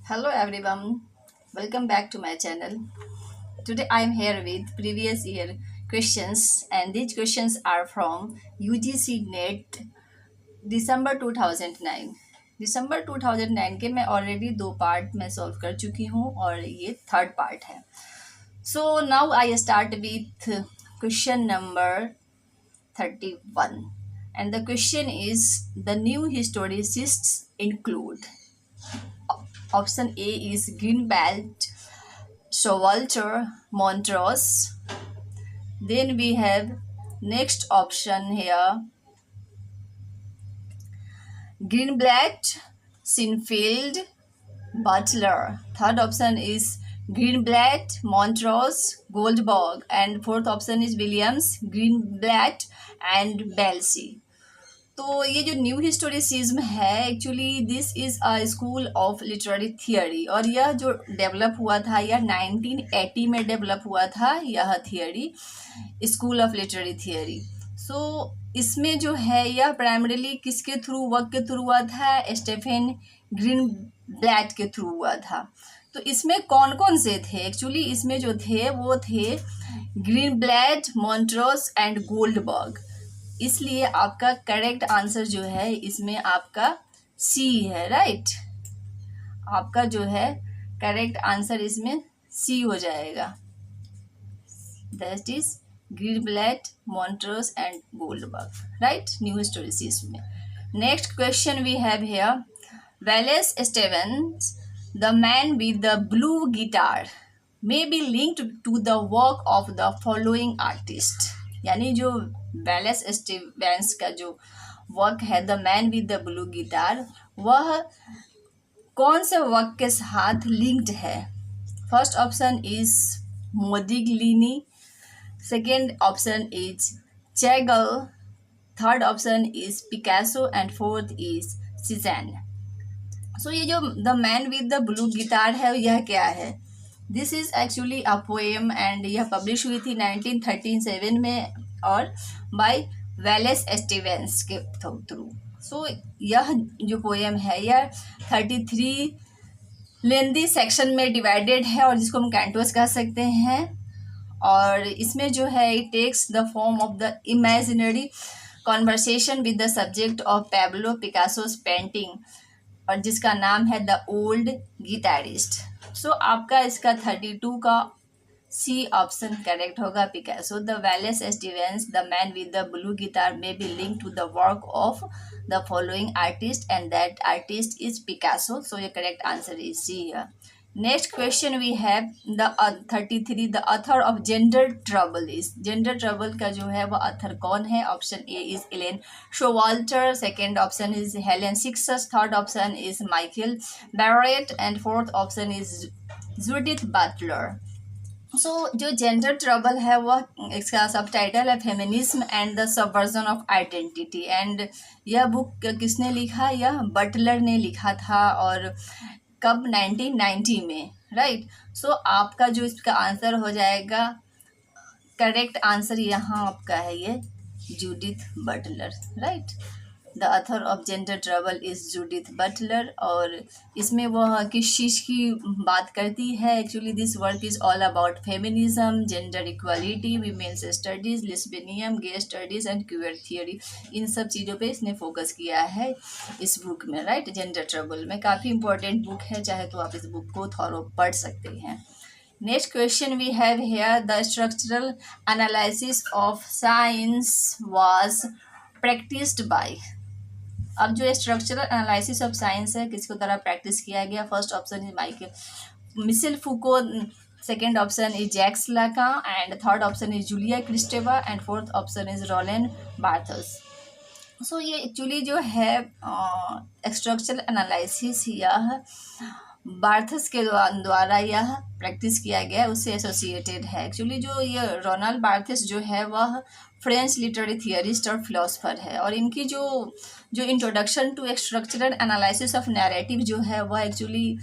Hello everyone, welcome back to my channel. Today I am here with previous year questions and these questions are from UGC NET दिसंबर 2009। दिसंबर 2009 के मैं already दो part में solve कर चुकी हूँ और ये थर्ड पार्ट है। So now I start with question number 31 and the question is the new historicists include. Option A is Greenbelt, Showalter, Montrose. Then we have next option here Greenblatt, Sinfield, Butler. Third option is Greenblatt, Montrose, Goldberg. And fourth option is Williams, Greenblatt and Belsey. तो ये जो new historicism है actually this is a school of literary theory और यह जो develop हुआ था यह 1980 में डेवलप हुआ था यह theory school of literary theory. So इसमें जो है यह प्राइमरीली किसके थ्रू वर्क के थ्रू हुआ था स्टेफन ग्रीन ब्लैट के थ्रू हुआ था। तो इसमें कौन कौन से थे एक्चुअली इसमें जो थे वो थे ग्रीन ब्लैट मॉन्ट्रोस एंड गोल्डबर्ग। इसलिए आपका करेक्ट आंसर जो है इसमें आपका सी है राइट। आपका जो है करेक्ट आंसर इसमें सी हो जाएगा that is Greenblatt Montrose and Goldberg right new historicism में। Next question we have here Wallace Stevens the man with the blue guitar may be linked to the work of the following artist. यानी जो Wallace Stevens का जो work है the man with the blue guitar वह कौन से work के साथ लिंक्ड है। First option is Modigliani, second option is Chagall, third option is Picasso and fourth is Cezanne. So ये जो the man with the blue guitar है यह क्या है। This is actually a poem and यह पब्लिश हुई थी 1937 में और बाय वेलेस स्टीवेंस के थ्रू। सो यह जो पोएम है यह 33 लेंदी सेक्शन में डिवाइडेड है और जिसको हम कैंटोस कह सकते हैं। और इसमें जो है it takes the form of the imaginary conversation with the subject of Pablo Picasso's painting और जिसका नाम है द ओल्ड गिटारिस्ट। सो आपका इसका 32 का सी ऑप्शन करेक्ट होगा Picasso. The Wallace Stevens the man with the blue guitar may be link to the work of the following artist and that artist is Picasso. So ये correct answer is C है। Next question we have the 33 the author of gender Trouble is. Gender Trouble का जो है वह author कौन है। Option A is Elaine Showalter, second option is Helen सिक्सस, third option is Michael Barrett and fourth option is Judith Butler. So जो Gender Trouble है वह इसका सब टाइटल है feminism and the subversion of identity and यह book किसने लिखा यह Buttler ने लिखा था और कब 1990 में राइट। सो आपका जो इसका आंसर हो जाएगा करेक्ट आंसर यहाँ आपका है ये Judith Butler right. The author of gender trouble is Judith Butler और इसमें वह किस चीज़ की बात करती है actually this work is all about feminism, gender equality, women's studies, lesbianism, gay studies and queer theory. इन सब चीज़ों पे इसने फोकस किया है इस बुक में राइट। जेंडर ट्रबल में काफ़ी इंपॉर्टेंट बुक है, चाहे तो आप इस बुक को थॉरो पढ़ सकते हैं। Next question we have here the structural analysis of science was practised by. अब जो स्ट्रक्चरल एनालिसिस ऑफ साइंस है किसको द्वारा प्रैक्टिस किया गया। First option is Michael Michel Foucault, second option is Jacques Lacan and third option is Julia Kristeva and fourth option is Roland Barthes. So ये actually जो है स्ट्रक्चरल एनालिसिस यह बार्थस के द्वारा यह प्रैक्टिस किया गया उससे एसोसिएटेड है। एक्चुअली जो ये रोनाल्ड बार्थस जो है वह फ्रेंच लिटरेरी थियरिस्ट और फिलोसफर है, और इनकी जो जो introduction to structural analysis of narrative जो है वह actually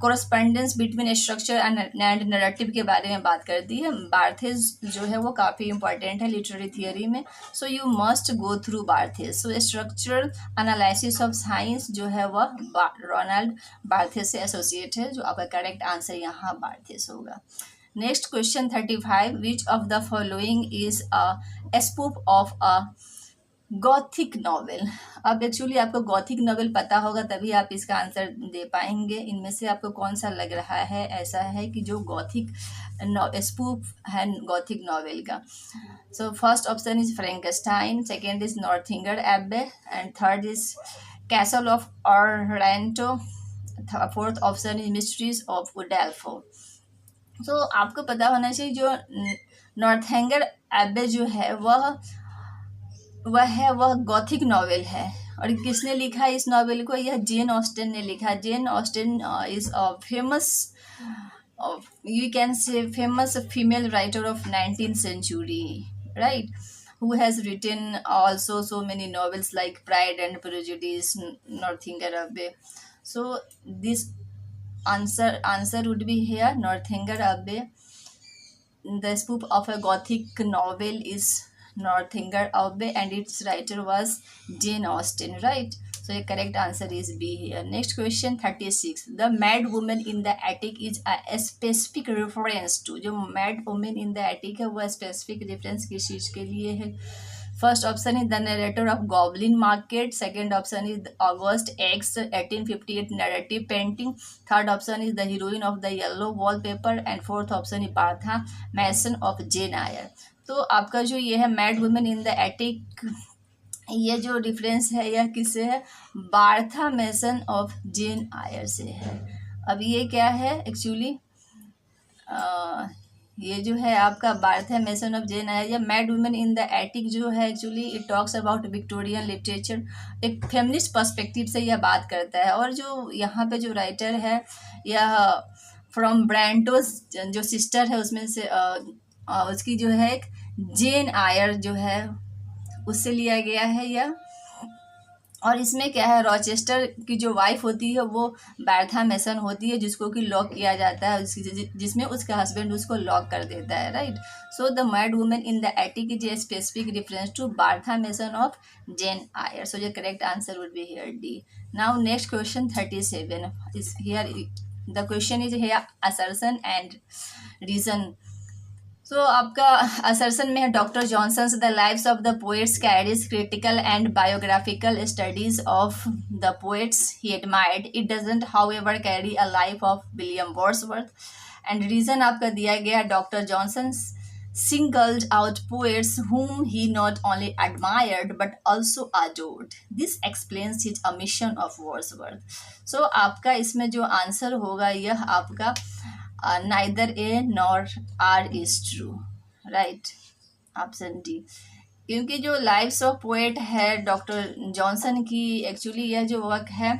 correspondence between structure and narrative के बारे में बात करती है। बार्थेस जो है वो काफ़ी इंपॉर्टेंट है लिटरेरी थियरी में, so you must go through Barthes. So structural analysis of science जो है वह रोनाल्ड बार्थेस से एसोसिएट है, जो आपका करेक्ट आंसर यहाँ बार्थेस होगा। Next question 35, which of the following is a spoof of a Gothic novel. अब एक्चुअली आपको गॉथिक नॉवेल पता होगा तभी आप इसका आंसर दे पाएंगे। इनमें से आपको कौन सा लग रहा है ऐसा है कि जो गॉथिक स्पूफ है गॉथिक नॉवेल का? So first option is Frankenstein, second is Northanger Abbey, and third is castle of Otranto, fourth option is mysteries of Udolpho. तो आपको पता होना चाहिए जो नॉर्थेंगर एब्बे जो है वह गॉथिक नॉवेल है। और किसने लिखा है इस नॉवेल को? यह जेन ऑस्टन ने लिखा। Jane Austen is a famous, you can say famous female writer of 19th century, right, who has written also so many novels like Pride and Prejudice, Northanger Abbey. So this answer would be here, Northanger Abbey. The spoof of a gothic novel is Northanger Abbey and its writer was Jane Austen, right? So the correct answer is B here. Next question 36. The mad woman in the attic is a specific reference to, जो mad woman in the attic है वो specific reference किस चीज़ के लिए है? First option is the narrator of goblin market, second option is August X 1858 narrative painting, third option is the heroine of the yellow wallpaper, and fourth option is Bertha Mason of Jane Eyre. तो आपका जो ये है mad women in the attic, ये जो difference है यह किससे है? बार्था मैसन ऑफ जेन आयर से है। अब ये क्या है एक्चुअली? ये जो है आपका बार्था मैसन ऑफ जेन आयर या mad women in the attic जो है actually it talks about Victorian literature, एक फेमिनिस्ट पर्सपेक्टिव से यह बात करता है। और जो यहाँ पे जो राइटर है यह फ्रॉम ब्रांटोस जो सिस्टर है उसमें से उसकी जो है एक जेन आयर जो है उससे लिया गया है यह। और इसमें क्या है, रॉचेस्टर की जो वाइफ होती है वो बार्था मैसन होती है जिसको कि लॉक किया जाता है, जिसमें उसका हस्बैंड उसको लॉक कर देता है, right. So the mad women in the attic is a specific reference to Bertha Mason of Jane Eyre. So the correct answer would be here D. Now next question 37 is here. The question is here assertion and reason. So आपका assertion में है doctor Johnson's the lives of the poets carries critical and biographical studies of the poets he admired, it doesn't however carry a life of William Wordsworth. And reason आपका दिया गया doctor Johnson's singled out poets whom he not only admired but also adored. This explains his omission of Wordsworth. So आपका इसमें जो answer होगा यह आपका neither A nor R is true, right? Option D. क्योंकि जो लाइव्स ऑफ पोएट है doctor Johnson की एक्चुअली यह जो वर्क है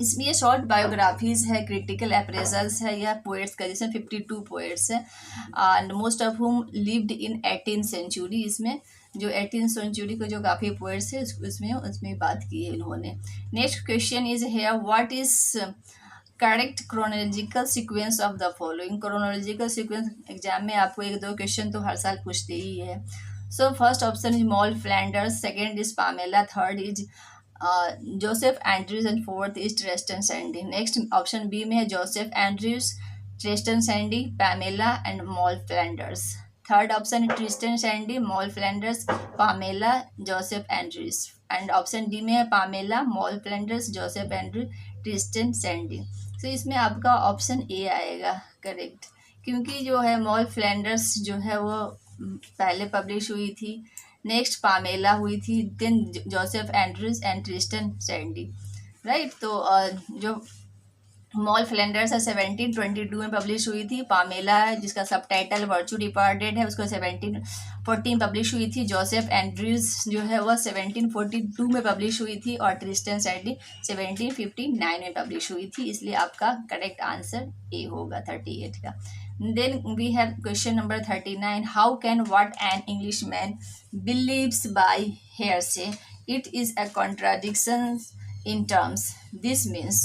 इसमें ये शॉर्ट बायोग्राफीज़ है, क्रिटिकल अप्रेजल्स है यह पोएट्स का, जिसमें 52 पोएट्स हैं and most of whom lived in 18th century. इसमें जो 18th सेंचुरी के जो काफ़ी पोएट्स है उसमें बात की है इन्होंने। Next question is here, what is correct chronological sequence of the following. Chronological sequence exam में आपको 1-2 क्वेश्चन तो हर साल पूछते ही है। So first option is Moll Flanders, second is Pamela, third is Joseph Andrews and fourth is Tristram Shandy. Next option B में है Joseph Andrews, Tristram Shandy, Pamela and Moll Flanders. Third option है Tristram Shandy, Moll Flanders, Pamela, Joseph Andrews. And option D में है Pamela, Moll Flanders, Joseph Andrews, Tristram Shandy. तो इसमें आपका option ए आएगा correct, क्योंकि जो है मॉल फ्लैंडर्स जो है वो पहले पब्लिश हुई थी, नेक्स्ट पामेला हुई थी, then Joseph Andrews and Tristram Shandy, right. तो जो मॉल फ्लैंडर्स है 1722 में पब्लिश हुई थी। पामेला है जिसका सब टाइटल वर्चू डिपार्टेड है, उसको 1714 पब्लिश हुई थी। जोसेफ एंड्रयूज जो है वह 1742 में पब्लिश हुई थी। और ट्रिस्टन सैडी 1759 में पब्लिश हुई थी। इसलिए आपका करेक्ट आंसर ए होगा 38 का। Then we have question number 39। How can what an Englishman believes by hearsay it is a contradiction in terms. This means,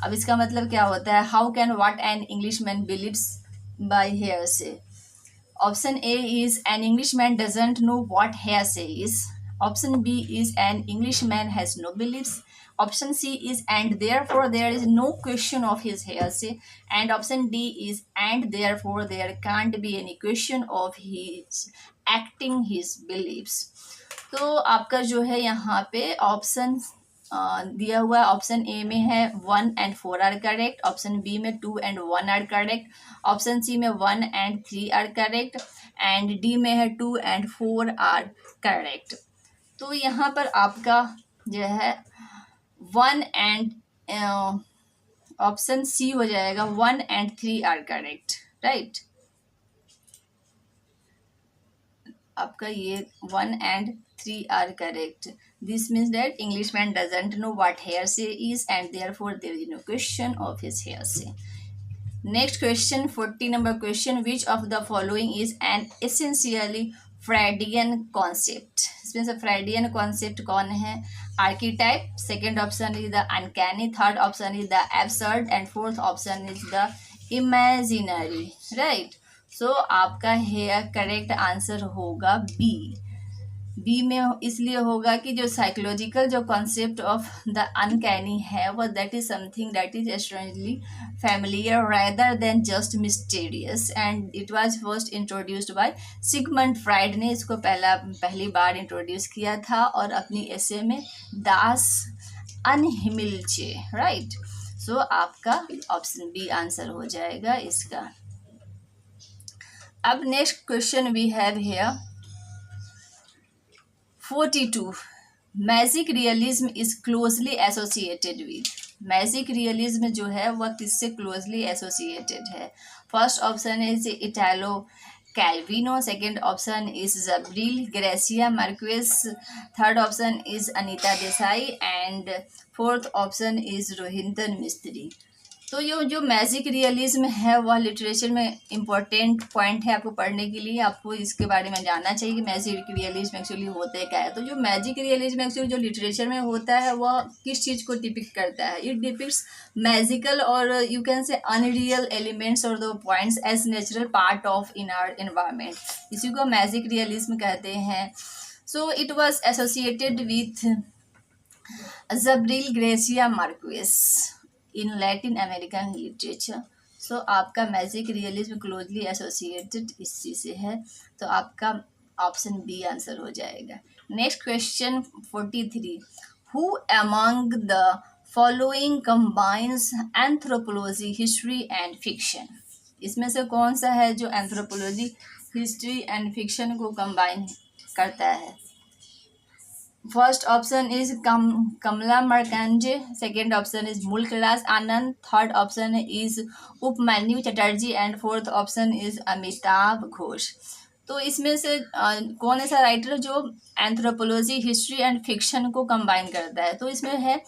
अब इसका मतलब क्या होता है? How can what an Englishman believes by hearsay. Option A is an Englishman doesn't know what hearsay is. Option B is an Englishman has no beliefs. Option C is and therefore there is no question of his hearsay. And option D is and therefore there can't be any question of his acting his beliefs. तो आपका जो है यहाँ पे option दिया हुआ है। Option ए में है 1 and 4 are correct. Option B में 2 and 1 are correct. Option C में 1 and 3 are correct. And D में है 2 and 4 आर करेक्ट। तो यहाँ पर आपका जो है 1 and ऑप्शन सी हो जाएगा 1 and 3 आर करेक्ट, राइट। आपका ये 1 and 3 are correct. This means that Englishman doesn't know what hearsay is and therefore there is no question of his hearsay. Next question, 40 number question. Which of the following is an essentially Freudian concept? इसमें से Freudian concept कौन है? Archetype. Second option is the uncanny. Third option is the absurd. And fourth option is the imaginary. Right. सो आपका hair correct answer होगा B. B में इसलिए होगा कि जो साइकोलॉजिकल जो कॉन्सेप्ट ऑफ द अनकैनी है वो that is something that is strangely familiar rather than just mysterious. And it was first introduced by Sigmund Freud ने इसको पहली बार इंट्रोड्यूस किया था और अपनी एसे में दास अनहिमिल्चे, राइट। सो आपका ऑप्शन बी आंसर हो जाएगा इसका। अब next question we have here 42। Magic realism is closely associated with. Magic realism जो है वह किससे क्लोजली एसोसिएटेड है? First option is Italo Calvino. Second option is Gabriel Garcia Marquez. Third option is Anita Desai. And fourth option is Rohinton Mistry. तो ये जो magic realism है वह लिटरेचर में इम्पोर्टेंट पॉइंट है आपको पढ़ने के लिए। आपको इसके बारे में जानना चाहिए कि मैजिक रियलिज्म एक्चुअली होता है क्या है। तो जो मैजिक रियलिज्म एक्चुअली जो लिटरेचर में होता है वह किस चीज़ को डिपिक्ट करता है? इट डिपिक्ट्स मैजिकल और you can say unreal elements और the points as natural part of in our environment. इसी को मैजिक रियलिज्म कहते हैं। So it was associated with Gabriel Garcia Marquez in Latin American literature. So आपका magic realism closely associated इस चीज़ से है। तो आपका ऑप्शन बी आंसर हो जाएगा। Next question 43। Who among the following combines anthropology history and fiction. इसमें से कौन सा है जो एंथ्रोपोलॉजी हिस्ट्री एंड फिक्शन को कंबाइन करता है? First option is Kamala Markandaya. Second option is Mulk Raj Anand. Third option is Upamanyu Chatterjee. And fourth option is Amitabh Ghosh. तो इसमें से कौन ऐसा राइटर जो एंथ्रोपोलॉजी हिस्ट्री एंड फिक्शन को कंबाइन करता है? तो इसमें है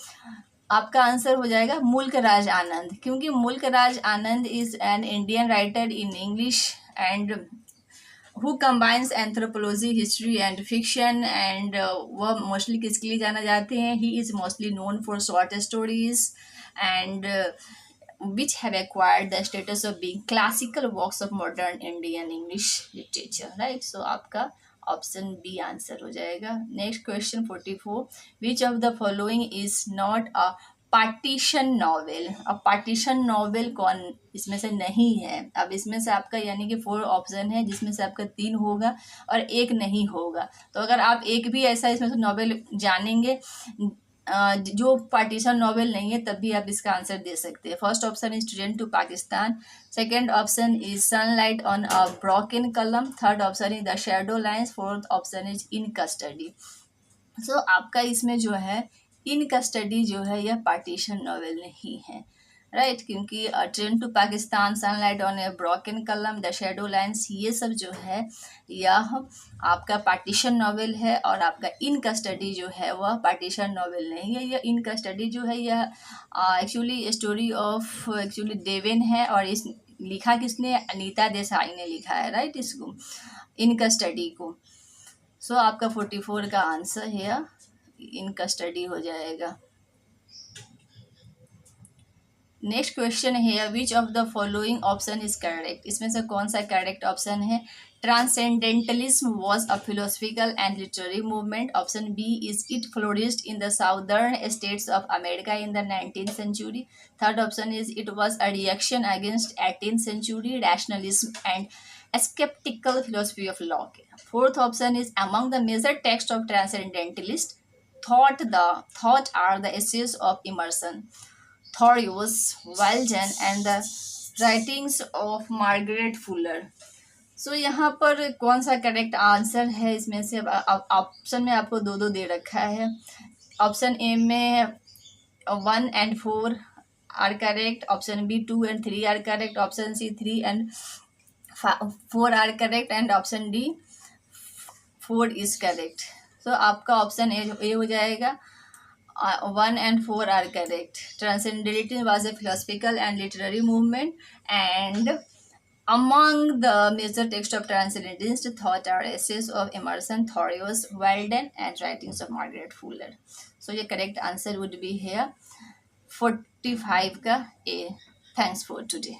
आपका आंसर हो जाएगा मुल्कराज आनंद, क्योंकि Mulk Raj Anand is an Indian writer in English and who combines anthropology, history and fiction and वह मोस्टली किसके लिए जाना जाते हैं? He is mostly known for short stories and which have acquired the status of being classical works of modern Indian English literature, right? So आपका option B answer हो जाएगा। Next question 44। Which of the following is not a partition novel. अब partition novel कौन इसमें से नहीं है? अब इसमें से आपका यानी कि 4 ऑप्शन है जिसमें से आपका 3 होगा और 1 नहीं होगा। तो अगर आप एक भी ऐसा इसमें से नॉवेल जानेंगे जो पार्टीशन नॉवेल नहीं है तब भी आप इसका आंसर दे सकते हैं। First option is train to Pakistan. Second option is sunlight on a broken column. Third option is the shadow lines. Fourth option is in custody. So आपका इसमें जो है इन कस्टडी जो है यह पार्टीशन नॉवेल नहीं है। राइट, क्योंकि train to Pakistan, sunlight on a broken column, the shadow lines, ये सब जो है यह आपका पार्टीशन नॉवेल है, और आपका इन कस्टडी जो है वह पार्टीशन नॉवेल नहीं है। यह इन कस्टडी जो है यह actually story of actually Deven है, और इस लिखा किसने, अनीता देसाई ने लिखा है, राइट, इसको इन कस्टडी को। सो आपका 44 का आंसर है इन कस्टडी हो जाएगा। नेक्स्ट क्वेश्चन है which of the following option is correct, इसमें से कौन सा करेक्ट ऑप्शन है। Transcendentalism was a philosophical and literary movement. Option B is it flourished in the southern states of America in the 19th century। Third option is it was a reaction against 18th century rationalism and skeptical philosophy of law। Fourth option is among the major texts of transcendentalist thought are the essays of Emerson, Thoreau, Walden and the writings of Margaret Fuller। सो यहाँ पर कौन सा correct answer है, इसमें से option में आपको दो दो दे रखा है। ऑप्शन ए में 1 and 4 are correct, option B 2 and 3 are correct, option C 3 and 4 are correct, and option D 4 is correct. So आपका ऑप्शन ए हो जाएगा। 1 and 4 are correct. Transcendentalism was a philosophical and literary movement, and among the major texts of transcendentalist thought are essays of Emerson, Thoreau, Walden, and writings of Margaret Fuller. So the correct answer would be here 45 का A. Thanks for today.